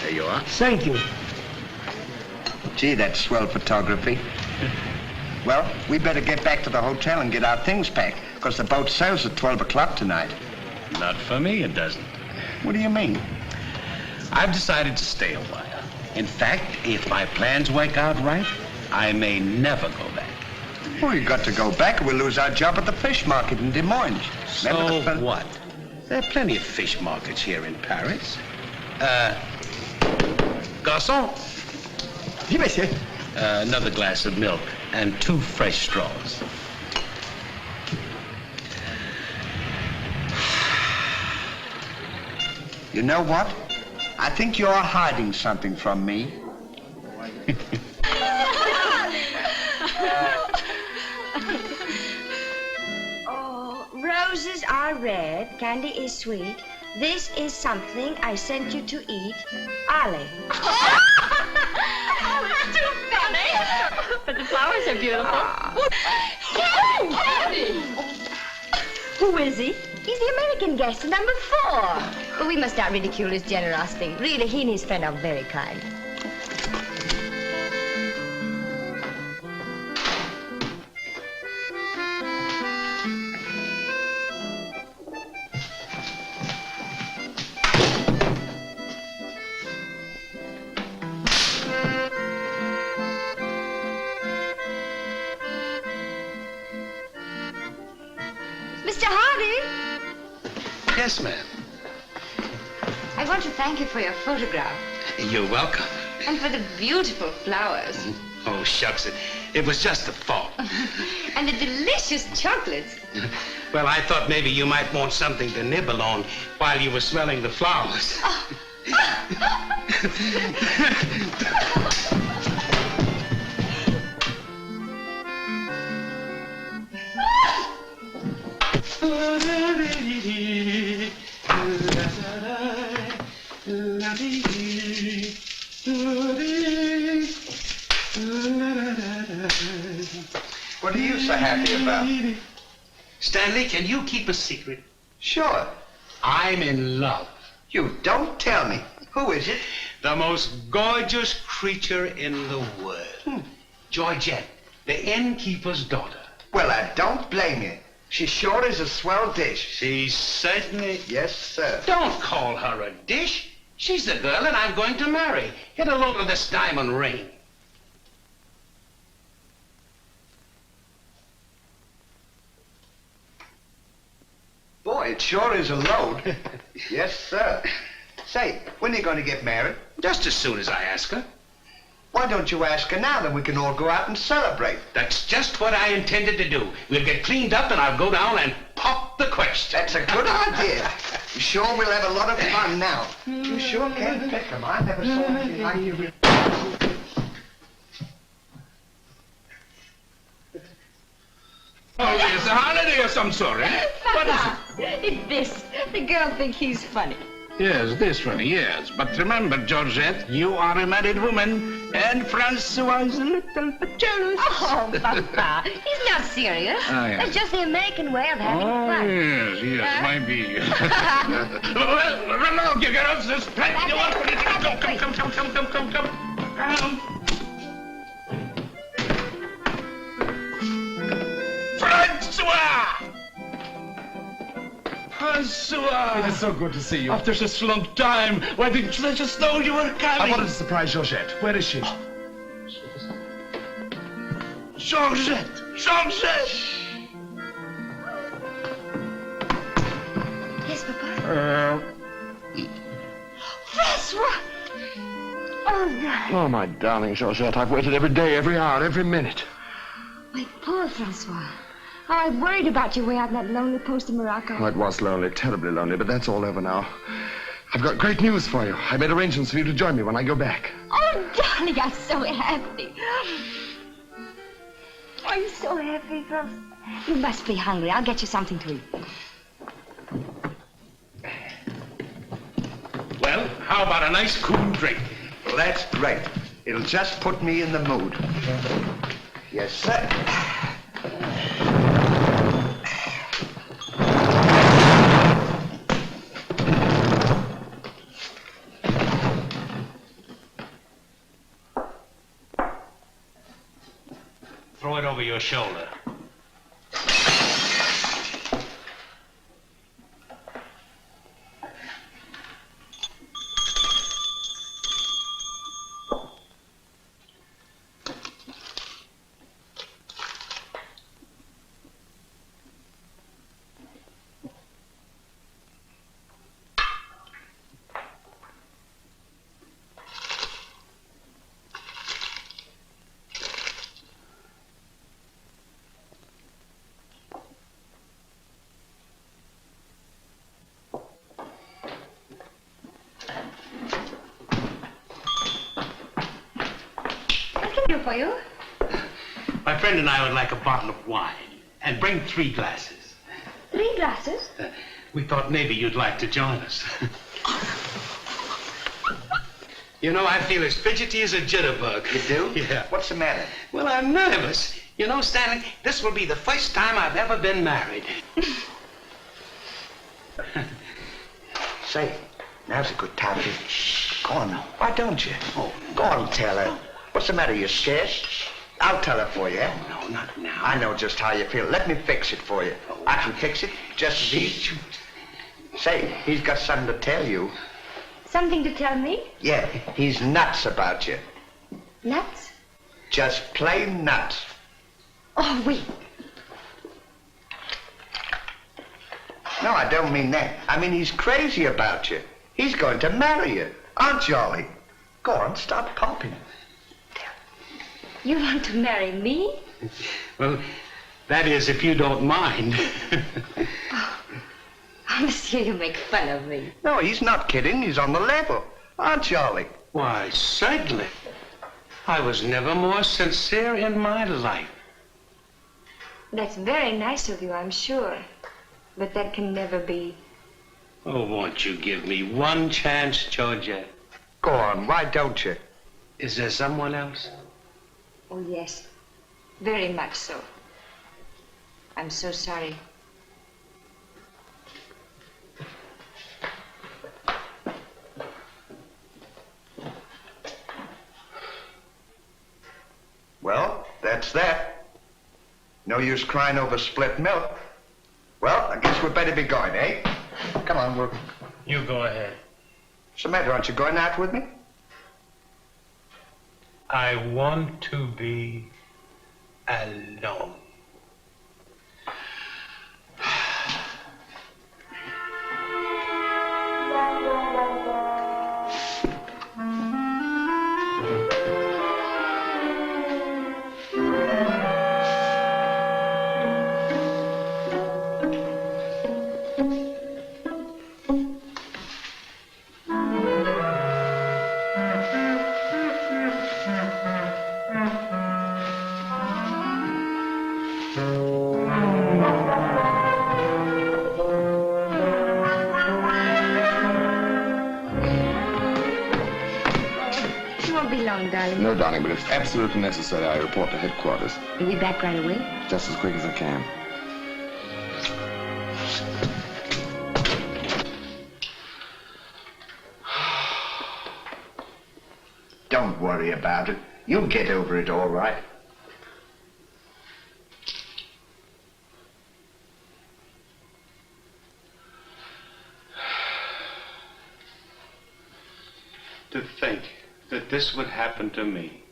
There you are. Thank you. Gee, that's swell photography. Well, we better get back to the hotel and get our things packed, because the boat sails at 12 o'clock tonight. Not for me, it doesn't. What do you mean? I've decided to stay a while. In fact, if my plans work out right, I may never go back. Well, you got to go back or we'll lose our job at the fish market in Des Moines. So what? There are plenty of fish markets here in Paris. Garçon. Oui, monsieur. Another glass of milk and 2 fresh straws. You know what? I think you're hiding something from me. Oh, roses are red, candy is sweet. This is something I sent you to eat. Ali. Oh, it's too funny. But the flowers are beautiful. Candy! Who is he? He's the American guest, number 4. But we must not ridicule his generosity. Really, he and his friend are very kind. Mr. Hardy? Yes, ma'am. I want to thank you for your photograph You're welcome. and for the beautiful flowers Oh, shucks. It was just a thought. and the delicious chocolates. Well, I thought maybe you might want something to nibble on while you were smelling the flowers. What are you so happy about? Stanley, can you keep a secret? Sure. I'm in love. You don't tell me. Who is it? The most gorgeous creature in the world. Georgette, the innkeeper's daughter. Well, I don't blame you. She sure is a swell dish. She certainly... Yes, sir. Don't call her a dish. She's the girl that I'm going to marry. Get a load of this diamond ring. Boy, it sure is a load. Yes, sir. Say, when are you going to get married? Just as soon as I ask her. Why don't you ask her now, then we can all go out and celebrate? That's just what I intended to do. We'll get cleaned up and I'll go down and pop the question. That's a good idea. You sure we'll have a lot of fun now. You sure can pick 'em. I never saw anything like you. Oh, it's a holiday of some sort, eh? What is it? It's this. The girl thinks he's funny. Yes, this one, yes. But remember, Georgette, you are a married woman, and Francois is a little bit jealous. Oh, Papa, he's not serious. Oh, yes. That's just the American way of having Oh, fun. yes, might be. Well, run along, you girls. There's plenty of work for you to do. Come. Francois! Francois! It's so good to see you. After such a long time, why didn't you let us know you were coming? I wanted to surprise Georgette. Where is she? Georgette! Georgette! Yes, Papa? Francois! Oh, darling. Oh, my darling Georgette, I've waited every day, every hour, every minute. My poor Francois. How I worried about you way out in that lonely post in Morocco. Oh, it was lonely, terribly lonely, but that's all over now. I've got great news for you. I made arrangements for you to join me when I go back. Oh, darling, I'm so happy. I'm so happy, Francois. You must be hungry. I'll get you something to eat. Well, how about a nice cool drink? Well, that's great. It'll just put me in the mood. Yes, sir. over your shoulder. For you? My friend and I would like a bottle of wine. And bring 3 glasses. 3 glasses? We thought maybe you'd like to join us. You know, I feel as fidgety as a jitterbug. You do? Yeah. What's the matter? Well, I'm nervous. You know, Stanley, this will be the first time I've ever been married. Say, now's a good time to... Go on now. Why don't you? Oh, go on, tell her. What's the matter? You scared? I'll tell her for you. No, not now. I know just how you feel. Let me fix it for you. I can fix it just as easy. Say, he's got something to tell you. Something to tell me? Yeah, he's nuts about you. Nuts? Just plain nuts. Oh, wait. No, I don't mean that. I mean he's crazy about you. He's going to marry you. Aren't you, Ollie? Go on, stop popping. You want to marry me? Well, that is, if you don't mind. Oh, monsieur, you make fun of me. No, he's not kidding. He's on the level. Aren't you, Ollie? Why, certainly. I was never more sincere in my life. That's very nice of you, I'm sure. But that can never be. Oh, won't you give me one chance, Georgia? Go on, why don't you? Is there someone else? Oh, yes. Very much so. I'm so sorry. Well, that's that. No use crying over spilt milk. Well, I guess we'd better be going, eh? Come on, we're... You go ahead. What's the matter? Aren't you going out with me? I want to be alone. No, darling, but if absolutely necessary, I report to headquarters. You'll be back right away? Just as quick as I can. Don't worry about it. You'll get over it all right. To think that this would happen to me,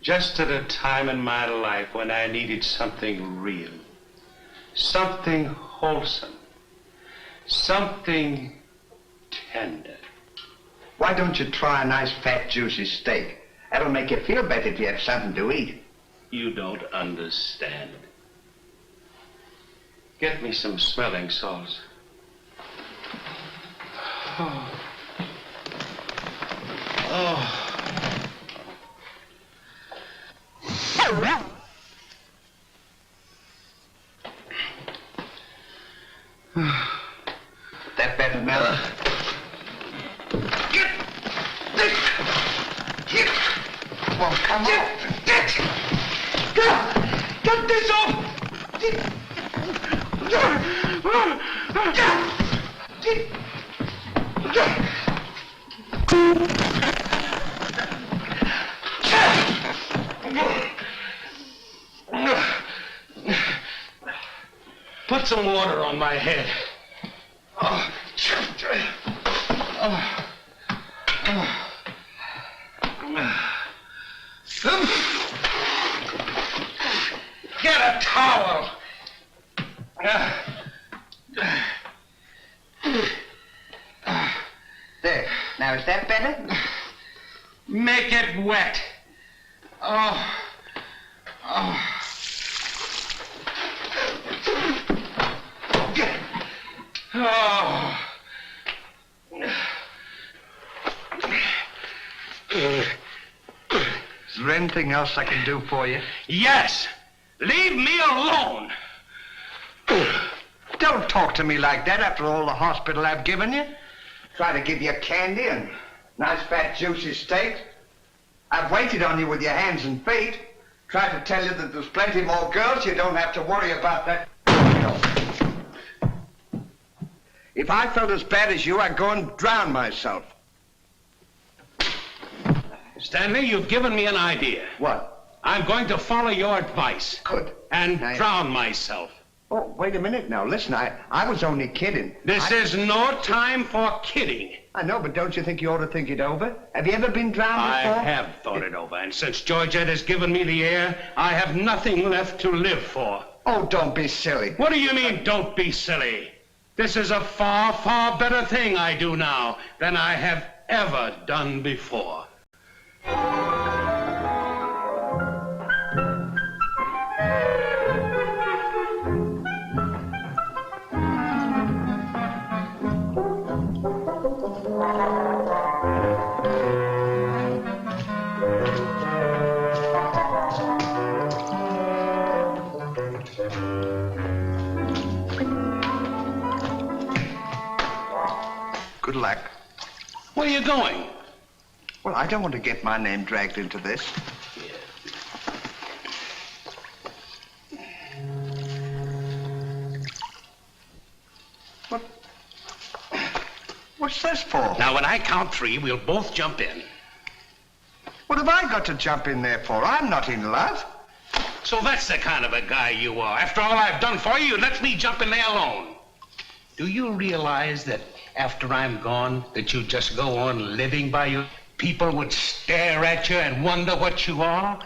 just at a time in my life when I needed something real, something wholesome, something tender. Why don't you try a nice fat juicy steak? That'll make you feel better if you have something to eat. You don't understand. Get me some smelling salts. Oh. Oh. That better, Mel? Get this! Get! Well, come on. Get this off! Put some water on my head. Oh. Get a towel. There. Now, is that better? Make it wet. Oh. Oh. Oh. Is there anything else I can do for you? Yes. Leave me alone. Don't talk to me like that after all the hospital I've given you. Try to give you candy and nice fat juicy steak. I've waited on you with your hands and feet. Tried to tell you that there's plenty more girls. You don't have to worry about that. If I felt as bad as you, I'd go and drown myself. Stanley, you've given me an idea. What? I'm going to follow your advice. Good. And Now, drown myself. Oh, wait a minute now. Listen, I was only kidding. This is no time for kidding. I know, but don't you think you ought to think it over? Have you ever been drowned I before? have thought it over, and since Georgette has given me the air, I have nothing left to live for. Oh, don't be silly. What do you mean, don't be silly? This is a far, far better thing I do now than I have ever done before. Good luck. Where are you going? Well, I don't want to get my name dragged into this. What's this for? Now, when I count 3, we'll both jump in. What have I got to jump in there for? I'm not in love. So that's the kind of a guy you are. After all I've done for you, you let me jump in there alone. Do you realize that after I'm gone, that you just go on living by you? People would stare at you and wonder what you are,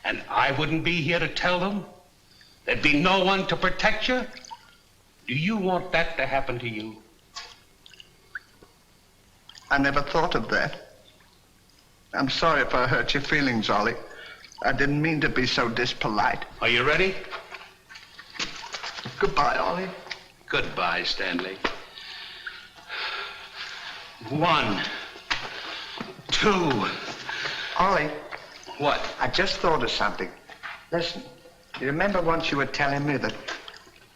and I wouldn't be here to tell them? There'd be no one to protect you? Do you want that to happen to you? I never thought of that. I'm sorry if I hurt your feelings, Ollie. I didn't mean to be so dispolite. Are you ready? Goodbye, Ollie. Goodbye, Stanley. 1, 2. Ollie, What? I just thought of something. Listen, you remember once you were telling me that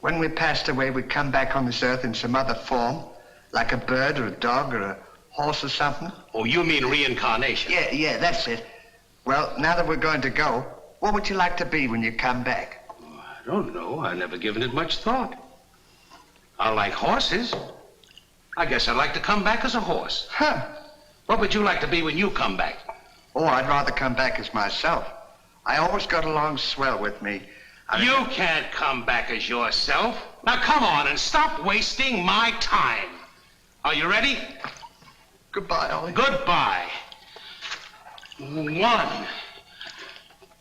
when we passed away, we'd come back on this earth in some other form? Like a bird or a dog or a horse or something? Oh, you mean reincarnation? Yeah, that's it. Well, now that we're going to go, what would you like to be when you come back? I don't know. I've never given it much thought. I like horses. I guess I'd like to come back as a horse. Huh. What would you like to be when you come back? Oh, I'd rather come back as myself. I always got along swell with me. You can't come back as yourself. Now come on and stop wasting my time. Are you ready? Goodbye, Ollie. Goodbye. 1,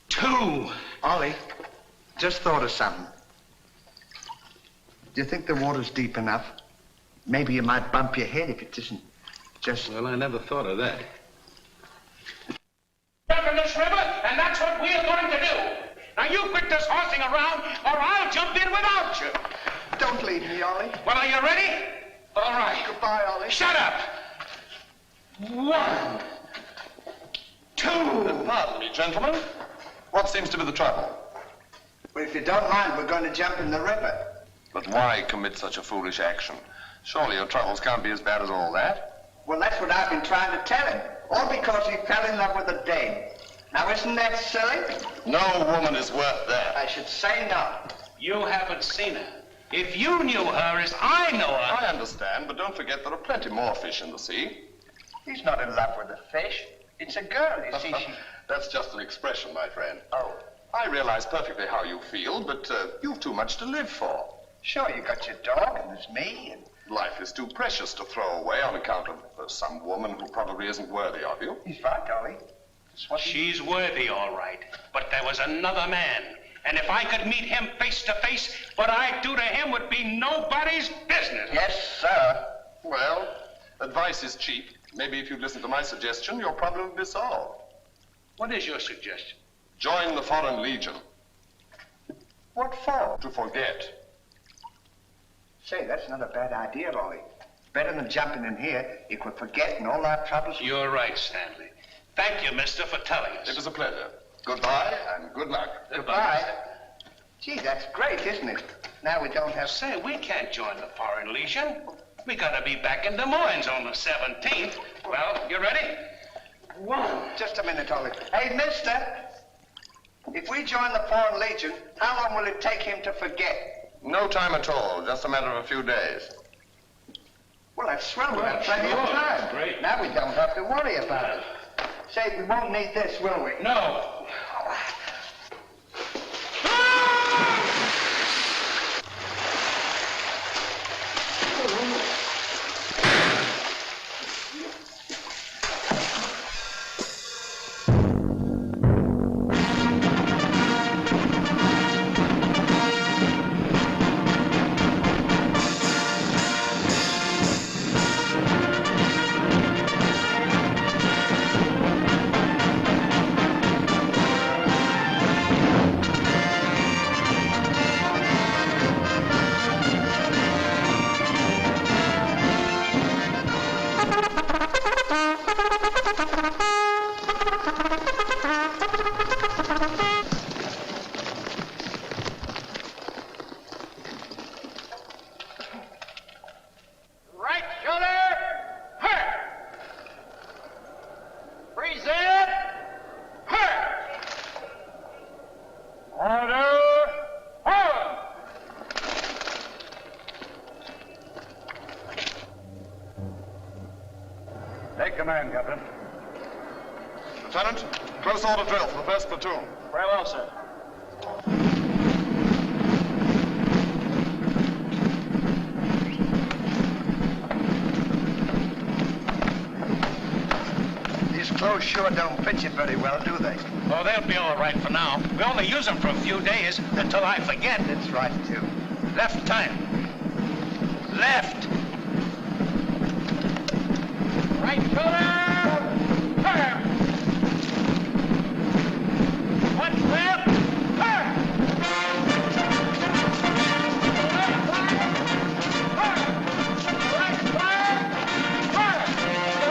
2. Ollie, just thought of something. Do you think the water's deep enough? Maybe you might bump your head if it isn't just... Well, I never thought of that. Jump in this river, and that's what we're going to do. Now you quit this horsing around, or I'll jump in without you. Don't leave me, Ollie. Well, are you ready? All right. Goodbye, Ollie. Shut up. 1, 2. Pardon me, gentlemen. What seems to be the trouble? Well, if you don't mind, we're going to jump in the river. But why commit such a foolish action? Surely your troubles can't be as bad as all that. Well, that's what I've been trying to tell him. All because he fell in love with a dame. Now, isn't that silly? No woman is worth that. I should say not. You haven't seen her. If you knew her as I know her... I understand, but don't forget there are plenty more fish in the sea. He's not in love with a fish. It's a girl, you see. That's just an expression, my friend. Oh. I realize perfectly how you feel, but you've too much to live for. Sure, you got your dog, and there's me, and... Life is too precious to throw away on account of some woman who probably isn't worthy of you. He's right, Dolly. She's worthy, all right. But there was another man. And if I could meet him face to face, what I'd do to him would be nobody's business. Yes, sir. Well, advice is cheap. Maybe if you'd listen to my suggestion, your problem would be solved. What is your suggestion? Join the Foreign Legion. What for? To forget. Say, that's not a bad idea, Dolly. Better than jumping in here. You could forget and all our troubles. You're right, Stanley. Thank you, mister, for telling us. It was a pleasure. Goodbye and good luck. Goodbye. Gee, that's great, isn't it? Now we don't have... Say, we can't join the Foreign Legion. We gotta be back in Des Moines on the 17th. Well, you ready? One. Just a minute, Dolly. Hey, mister. If we join the Foreign Legion, how long will it take him to forget? No time at all. Just a matter of a few days. Well, that's swell. We'll have plenty of time. Great. Now we don't have to worry about it. Say, we won't need this, will we? No. Take command, Captain. Lieutenant, close order drill for the first platoon. Very well, sir. These clothes sure don't fit you very well, do they? Oh, they'll be all right for now. We only use them for a few days until I forget. That's right, too. Left time. Left. Right shoulder. Turn. One left. Turn. Right fire. Turn.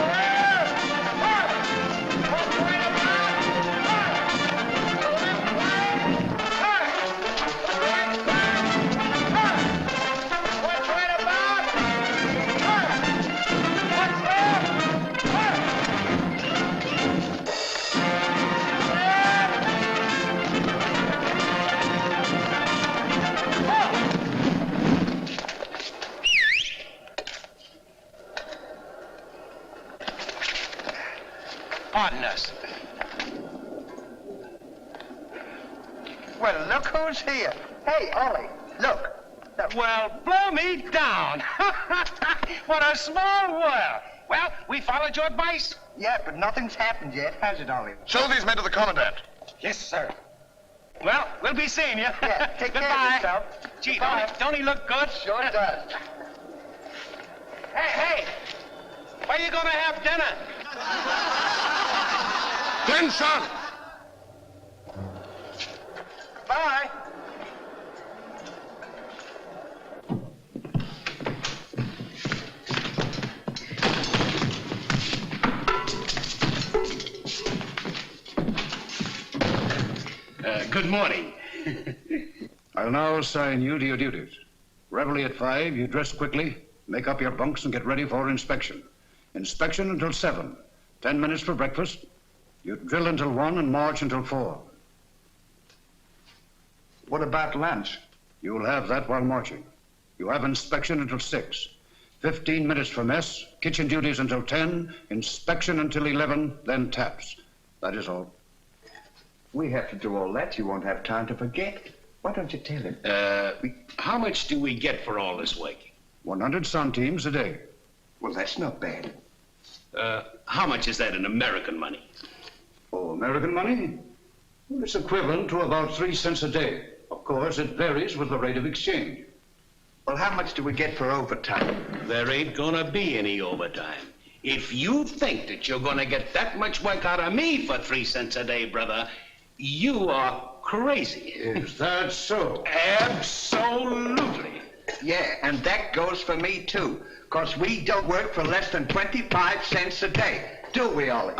Rear. Turn. One right about. Turn. Left fire. Turn. Right fire. Turn. One right about. Turn. One left. Turn. Pardon us. Well, look who's here. Hey, Ollie, look. Well, blow me down. What a small world. Well, we followed your advice. Yeah, but nothing's happened yet, has it, Ollie? Show these men to the commandant. Yes, sir. Well, we'll be seeing you. Yeah, take care of Goodbye. yourself. Gee, Goodbye. don't he look good? Sure does. Hey, where you gonna have dinner? Attention! Bye. Good morning. I'll now assign you to your duties. Reveille at 5, you dress quickly, make up your bunks and get ready for inspection. Inspection until 7. 10 minutes for breakfast. You drill until 1 and march until 4. What about lunch? You'll have that while marching. You have inspection until 6. 15 minutes for mess, kitchen duties until 10, inspection until 11, then taps. That is all. We have to do all that. You won't have time to forget. Why don't you tell him? How much do we get for all this work? 100 centimes a day. Well, that's not bad. How much is that in American money? Oh, American money? Well, it's equivalent to about 3 cents a day. Of course, it varies with the rate of exchange. Well, how much do we get for overtime? There ain't gonna be any overtime. If you think that you're gonna get that much work out of me for 3 cents a day, brother, you are crazy. Is that so? Absolutely. Yeah, and that goes for me, too. Because we don't work for less than 25 cents a day. Do we, Ollie?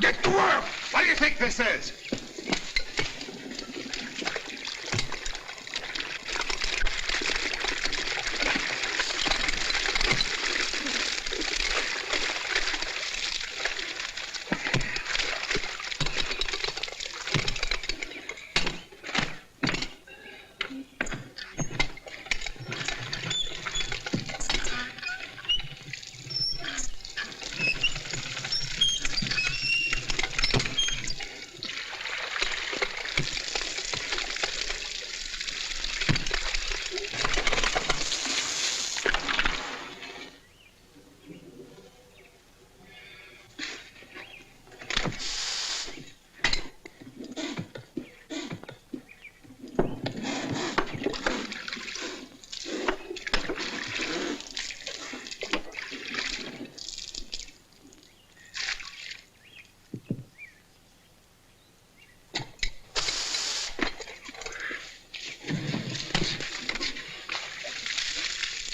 Get to work! What do you think this is?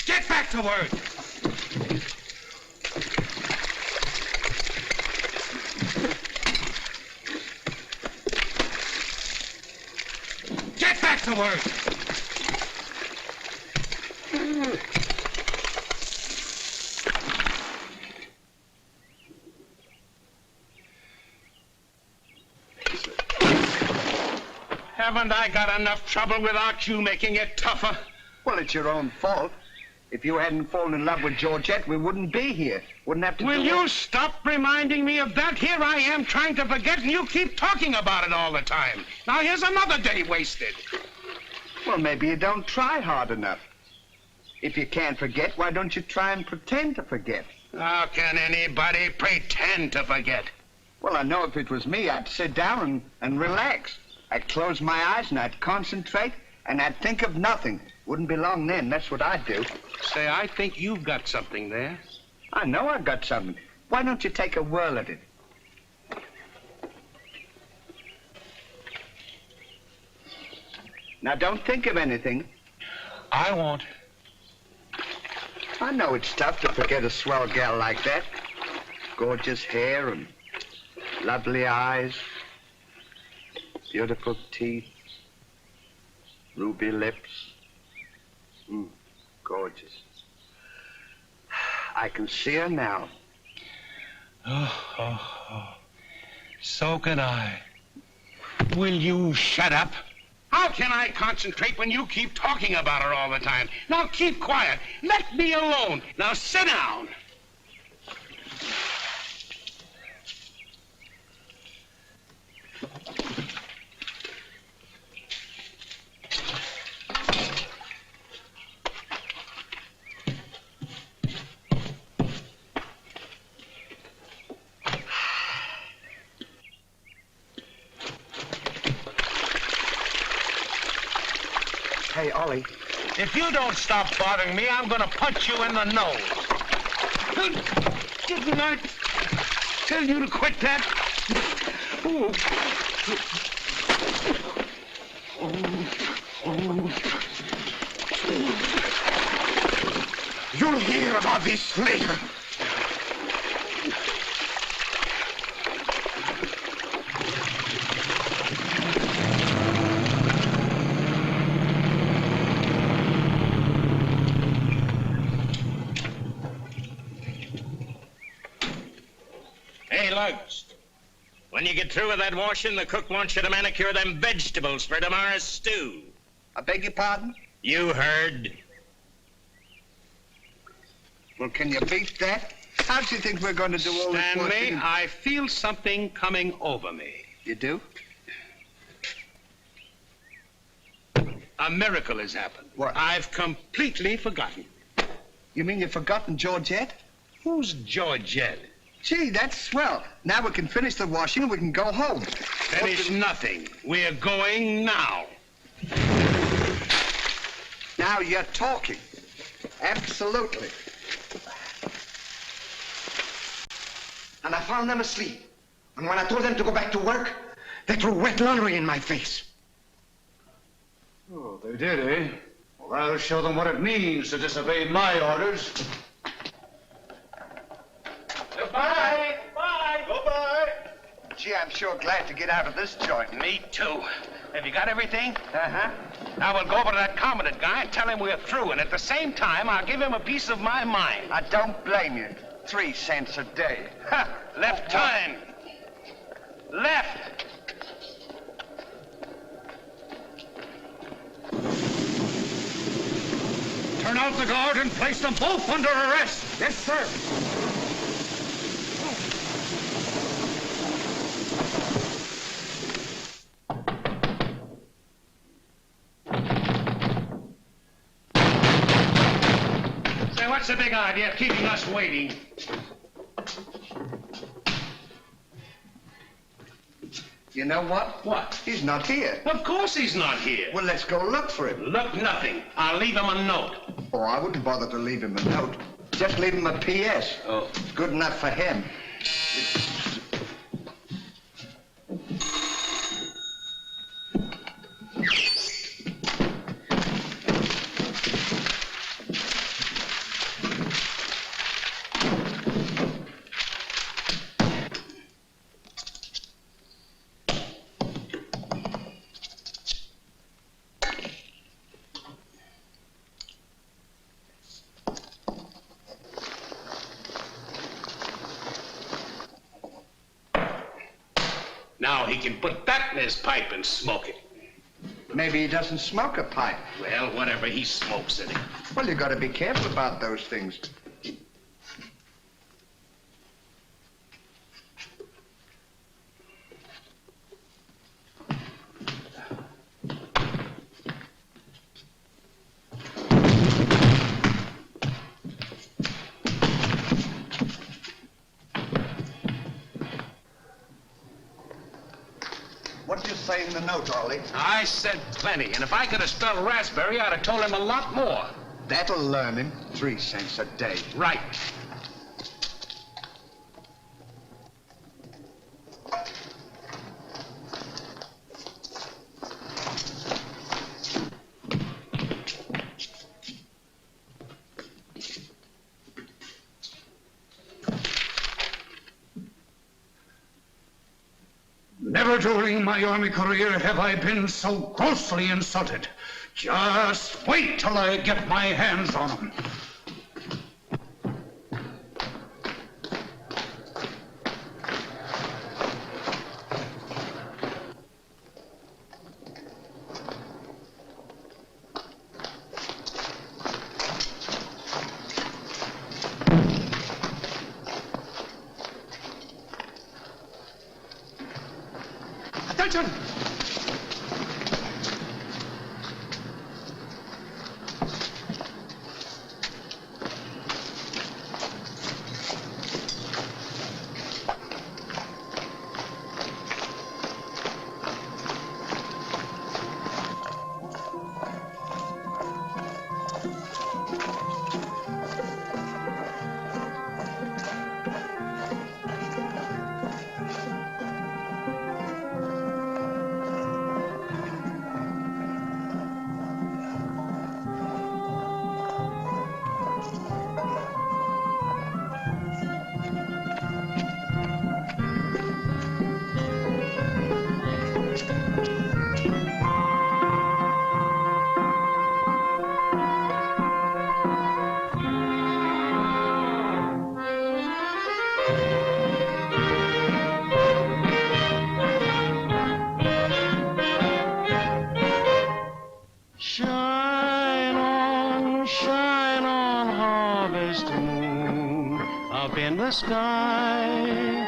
Get back to work! Get back to work! Haven't I got enough trouble without you making it tougher? Well, it's your own fault. If you hadn't fallen in love with Georgette, we wouldn't be here. Wouldn't have to Will do you stop reminding me of that? Here I am trying to forget, and you keep talking about it all the time. Now here's another day wasted. Well, maybe you don't try hard enough. If you can't forget, why don't you try and pretend to forget? How can anybody pretend to forget? Well, I know if it was me, I'd sit down and relax. I'd close my eyes and I'd concentrate and I'd think of nothing. Wouldn't be long then. That's what I'd do. Say, I think you've got something there. I know I've got something. Why don't you take a whirl at it? Now, don't think of anything. I won't. I know it's tough to forget a swell gal like that. Gorgeous hair and lovely eyes, beautiful teeth, ruby lips. Gorgeous. I can see her now. Oh. So can I. Will you shut up? How can I concentrate when you keep talking about her all the time? Now keep quiet. Let me alone. Now sit down. Hey, Ollie. If you don't stop bothering me, I'm going to punch you in the nose. Didn't I tell you to quit that? Ooh. You'll hear about this later. When you get through with that washing, the cook wants you to manicure them vegetables for tomorrow's stew. I beg your pardon? You heard. Well, can you beat that? How do you think we're going to do all this Stanley, washing? I feel something coming over me. You do? A miracle has happened. What? I've completely forgotten. You mean you've forgotten Georgette? Who's Georgette? Gee, that's swell. Now we can finish the washing and we can go home. Finish nothing. We're going now. Now you're talking. Absolutely. And I found them asleep. And when I told them to go back to work, they threw wet laundry in my face. Oh, they did, eh? Well, I'll show them what it means to disobey my orders. Goodbye. Bye. Goodbye. Gee, I'm sure glad to get out of this joint. Me too. Have you got everything? Uh-huh. Now we'll go over to that commandant guy and tell him we're through, and at the same time, I'll give him a piece of my mind. I don't blame you. 3 cents a day. Ha! Left turn. Left. Turn out the guard and place them both under arrest. Yes, sir. Say, what's the big idea of keeping us waiting? You know what? What? He's not here. Of course he's not here. Well, let's go look for him. Look, nothing. I'll leave him a note. Oh, I wouldn't bother to leave him a note. Just leave him a P.S. Oh. It's good enough for him. Now he can put that in his pipe and smoke it. Maybe he doesn't smoke a pipe. Well, whatever, he smokes it. Well, you got to be careful about those things. What do you say in the note, Ollie? I said plenty, and if I could have spelled raspberry, I'd have told him a lot more. That'll learn him. 3 cents a day. Right. Never during my army career have I been so grossly insulted. Just wait till I get my hands on him. Attention! Shine on, harvest moon, up in the sky.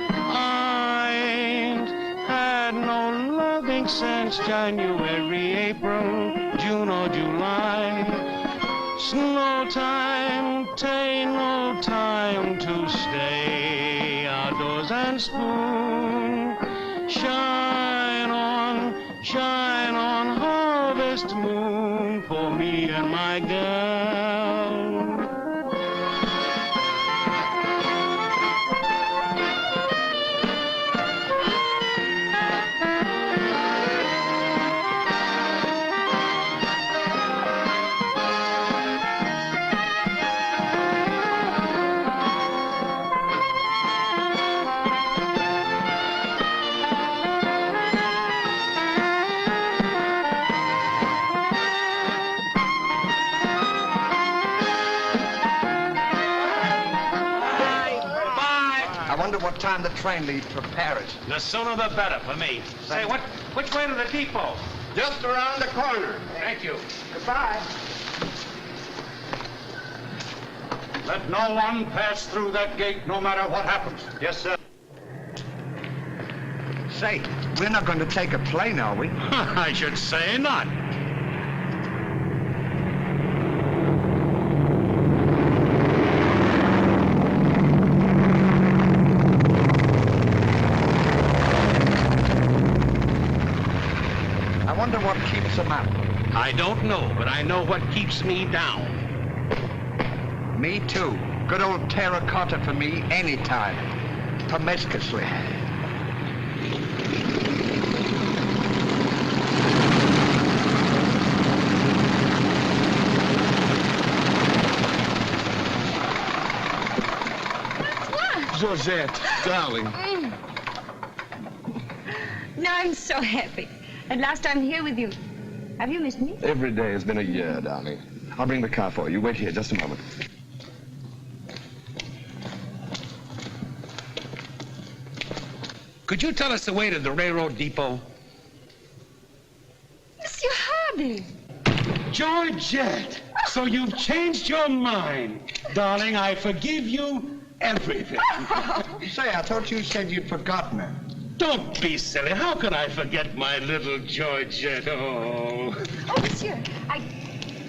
I ain't had no loving since January, April, June or July. Snow time, tain't no time to stay outdoors and spoon. Shine on, harvest moon, for me and my girl. I wonder what time the train leaves for Paris. The sooner the better for me. Say, which way to the depot? Just around the corner. Thank you. Goodbye. Let no one pass through that gate, no matter what happens. Yes, sir. Say, we're not going to take a plane, are we? I should say not. I wonder what keeps them up. I don't know, but I know what keeps me down. Me too. Good old terracotta for me anytime. Promiscuously. Georgette, darling. Now I'm so happy. At last I'm here with you. Have you missed me? Every day has been a year, darling. I'll bring the car for you. Wait here just a moment. Could you tell us the way to the railroad depot? Hardy. Georgette, so you've changed your mind. Darling, I forgive you everything. Say, I thought you said you'd forgotten her. Don't be silly. How can I forget my little Georgette? Oh. Oh, monsieur,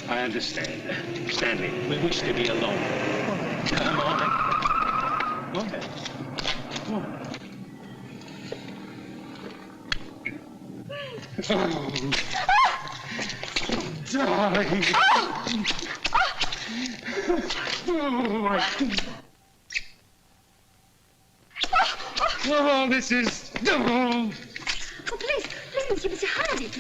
I understand. Stanley, we wish to be alone. Come on. Go ahead. Go on. Oh. Darling. Oh, this is... Oh, please, Mr. Hardy.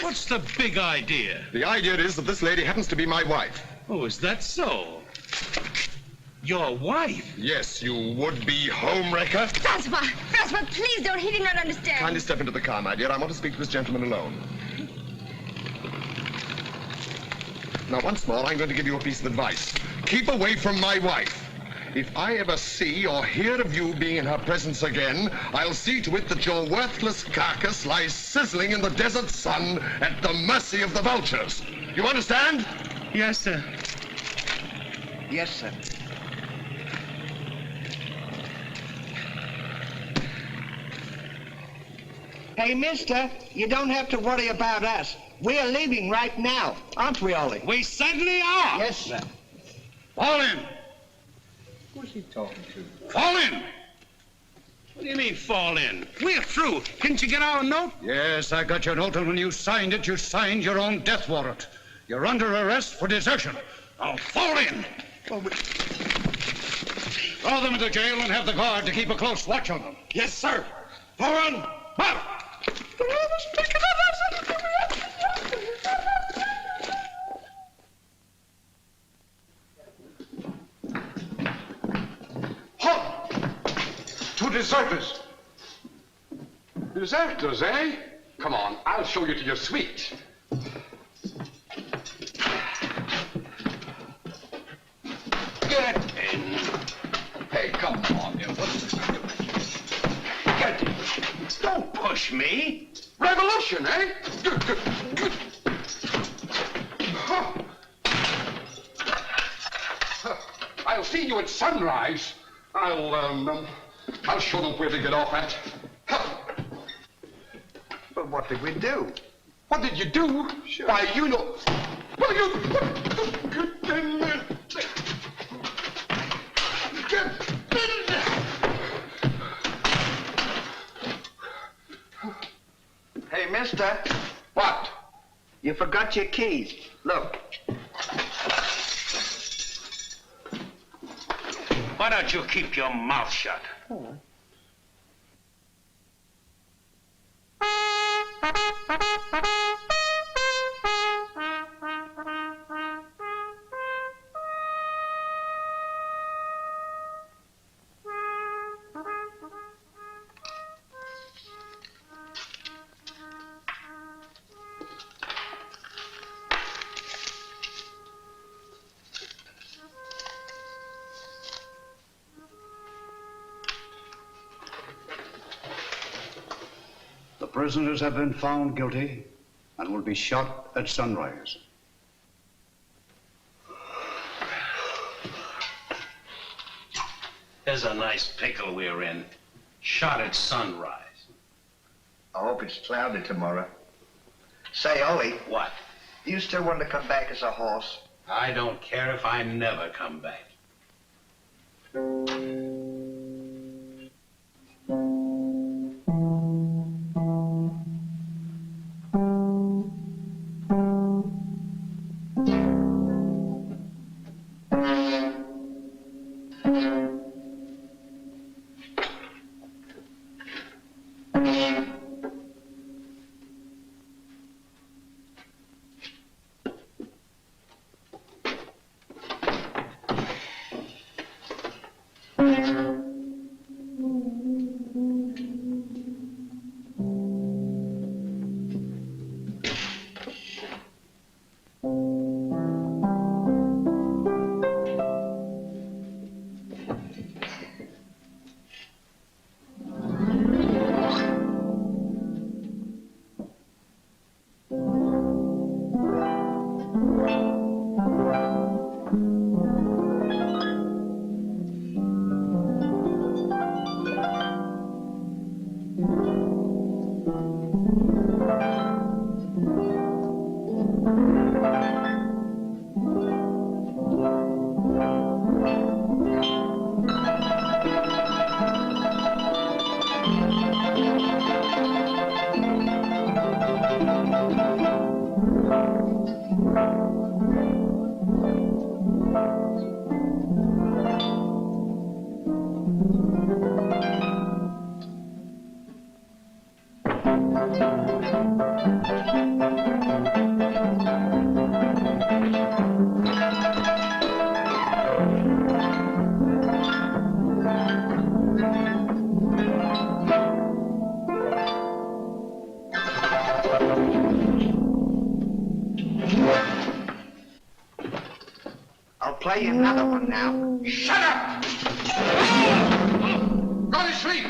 What's the big idea? The idea is that this lady happens to be my wife. Oh, is that so? Your wife? Yes, you would-be homewrecker. Francois, please don't. He did not understand. Kindly step into the car, my dear. I want to speak to this gentleman alone. Now, once more, I'm going to give you a piece of advice. Keep away from my wife. If I ever see or hear of you being in her presence again, I'll see to it that your worthless carcass lies sizzling in the desert sun at the mercy of the vultures. You understand? Yes, sir. Yes, sir. Hey, mister, you don't have to worry about us. We're leaving right now, aren't we, Ollie? We certainly are. Yes, sir. Fall in. Who's he talking to? Fall in. What do you mean, fall in? We're through. Didn't you get our note? Yes, I got your note, and when you signed it, you signed your own death warrant. You're under arrest for desertion. Now, fall in. Well, Throw them into jail and have the guard to keep a close watch on them. Yes, sir. Foreign, march. Halt! Two deserters. Deserters, eh? Come on, I'll show you to your suite. Get in. Hey, come on, you. Get in. Don't push me. Revolution, eh? I'll see you at sunrise. I'll show them where to get off at. but what did we do? What did you do? Sure. Why, you know... Well, you... Get in there. Get in there. Hey, mister. What? You forgot your keys. Look. Why don't you keep your mouth shut? The prisoners have been found guilty and will be shot at sunrise. There's a nice pickle we're in. Shot at sunrise. I hope it's cloudy tomorrow. Say, Ollie, What? you still want to come back as a horse? I don't care if I never come back. I'll play you another one now. Shut up! Go to sleep!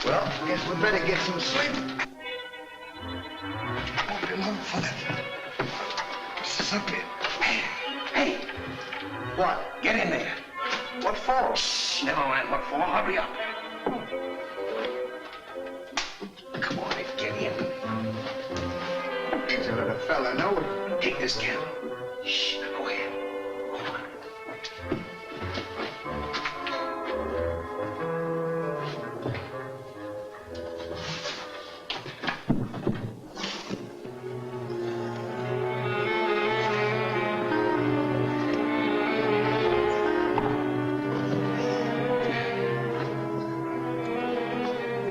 Well, guess we'd better get some sleep. Won't be long for that. What's this up here? Hey! What? Get in there. What for? Shh, never mind what for. Hurry up. Come on, get in. Does let a fella know? Take this candle. Shh, go ahead.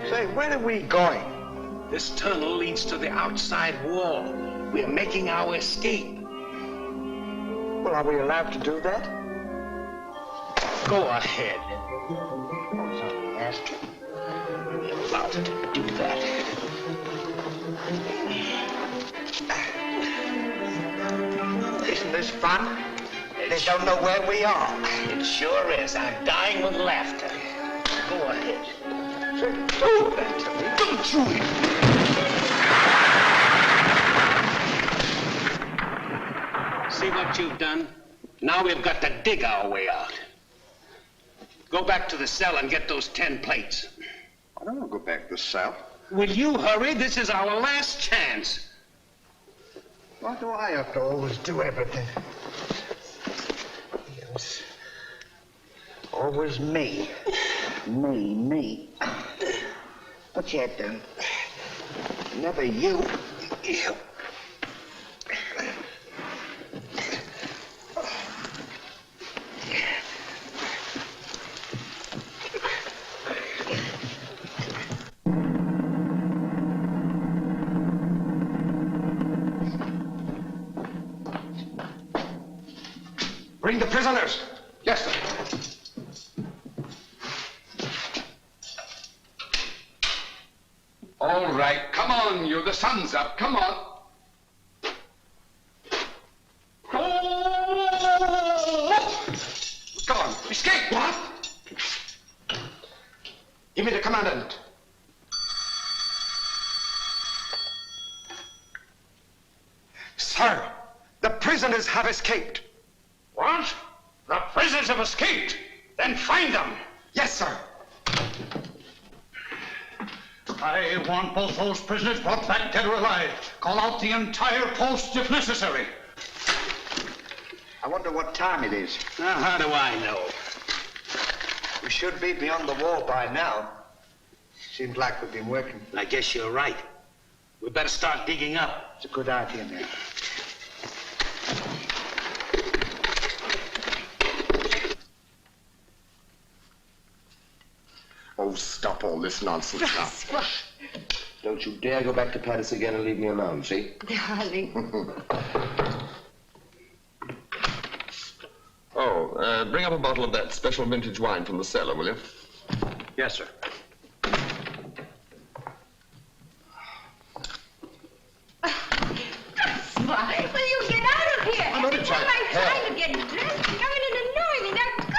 Say, where are we going? This tunnel leads to the outside wall. We're making our escape. Well, are we allowed to do that? Go ahead. I was only asking. We're allowed to do that. Isn't this fun? They don't know where we are. It sure is. I'm dying with laughter. Go ahead. Say, do that to me. Don't you? See what you've done? Now we've got to dig our way out. Go back to the cell and get those 10 plates. I don't want to go back to the cell. Will you hurry? This is our last chance. Why do I have to always do everything? Yes. Always me. Me. What you done? Never you. You. Bring the prisoners. Yes, sir. All right, come on, you. The sun's up. Come on. Go on, escape. What? Give me the commandant. Sir, the prisoners have escaped. What? The prisoners have escaped. Then find them. Yes, sir. I want both those prisoners brought back dead or alive. Call out the entire post if necessary. I wonder what time it is. Now, how do I know? We should be beyond the wall by now. Seems like we've been working. I guess you're right. We better start digging up. It's a good idea now. Oh, stop all this nonsense now. Squash. Don't you dare go back to Paris again and leave me alone, see? Darling. Oh, bring up a bottle of that special vintage wine from the cellar, will you? Yes, sir. Why? Will you get out of here? I'm only Every time trying- I'm trying to get dressed, you come in and annoy me. Now, go!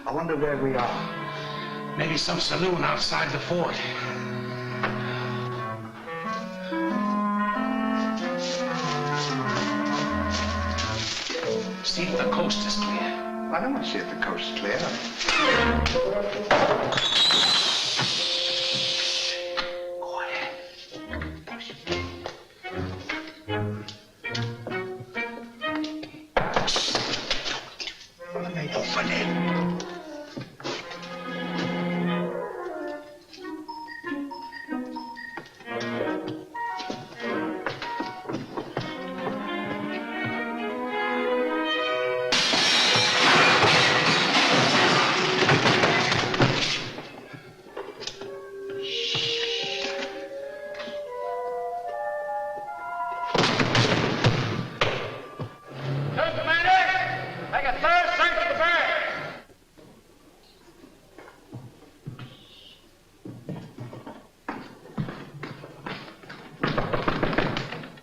I wonder where we are. Maybe some saloon outside the fort. See if the coast is clear. I don't want to see if the coast is clear. Open it.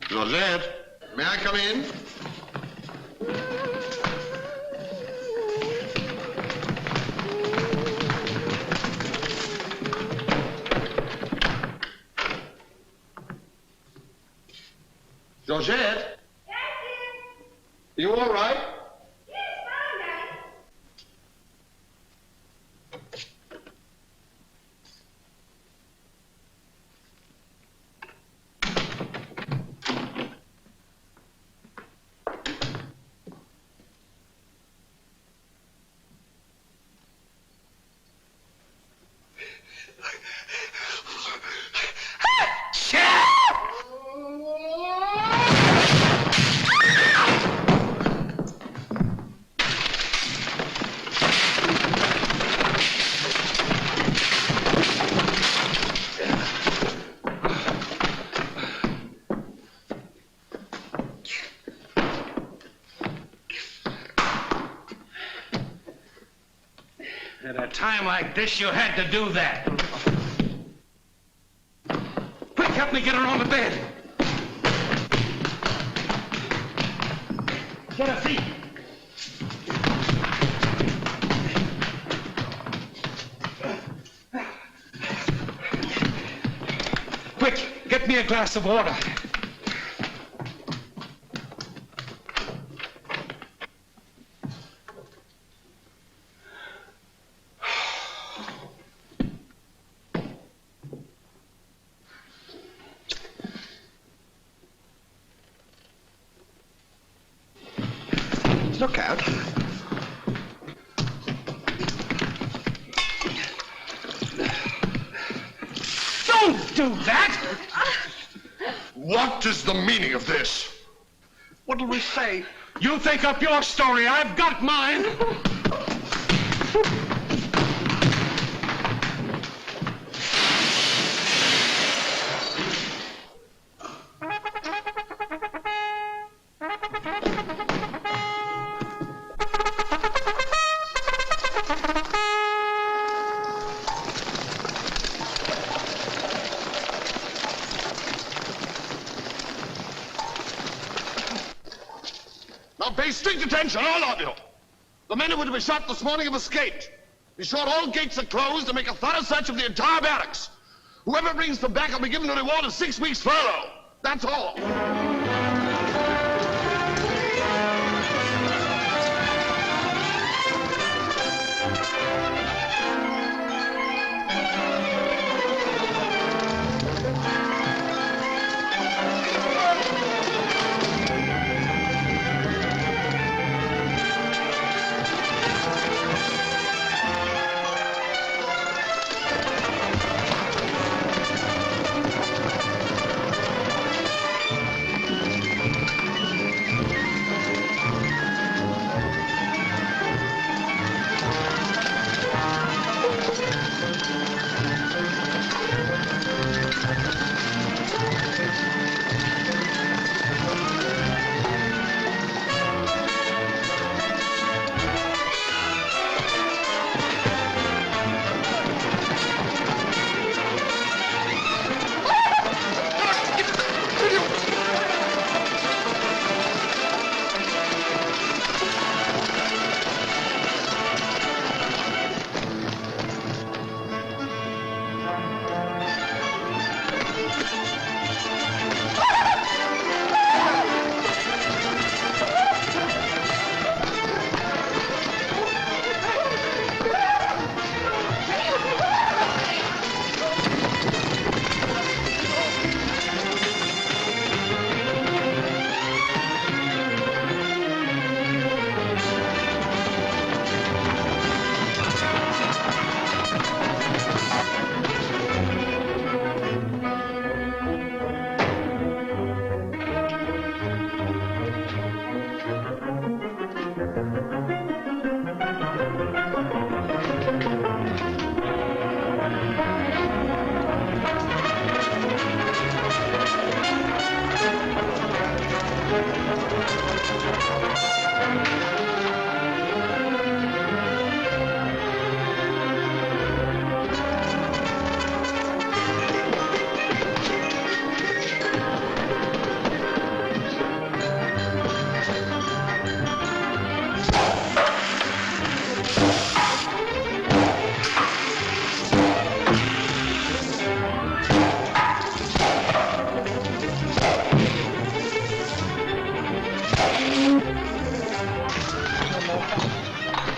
Georgette, may I come in? Georgette? You all right? At a time like this, you had to do that. Quick, help me get her on the bed. Get her feet. Quick, get me a glass of water. Look out. Don't do that! What is the meaning of this? What'll we say? You think up your story. I've got mine. Now pay strict attention, all of you. The men who were to be shot this morning have escaped. Be sure all gates are closed and make a thorough search of the entire barracks. Whoever brings them back will be given a reward of 6 weeks' furlough. That's all.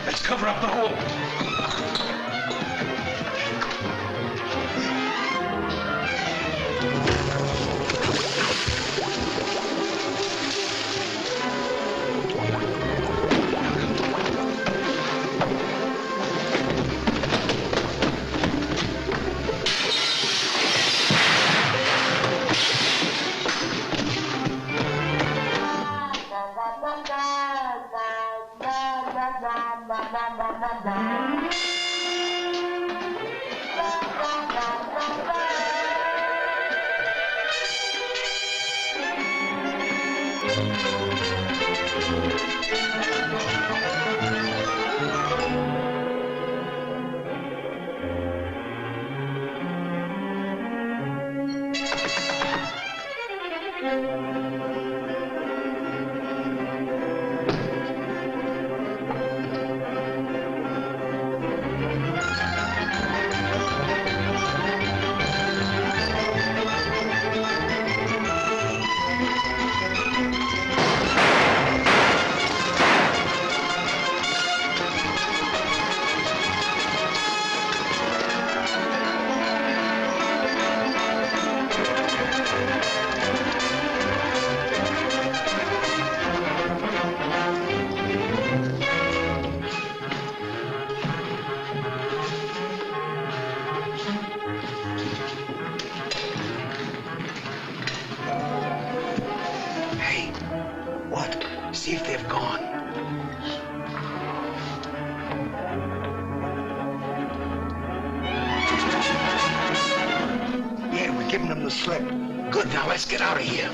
Let's cover up the hole. See if they've gone. Yeah, we're giving them the slip. Good, now let's get out of here.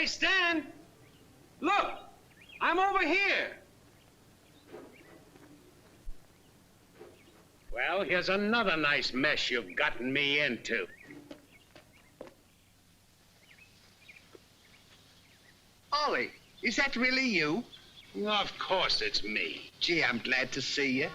Hey, Stan! Look! I'm over here! Well, here's another nice mess you've gotten me into. Ollie, is that really you? Of course it's me. Gee, I'm glad to see you.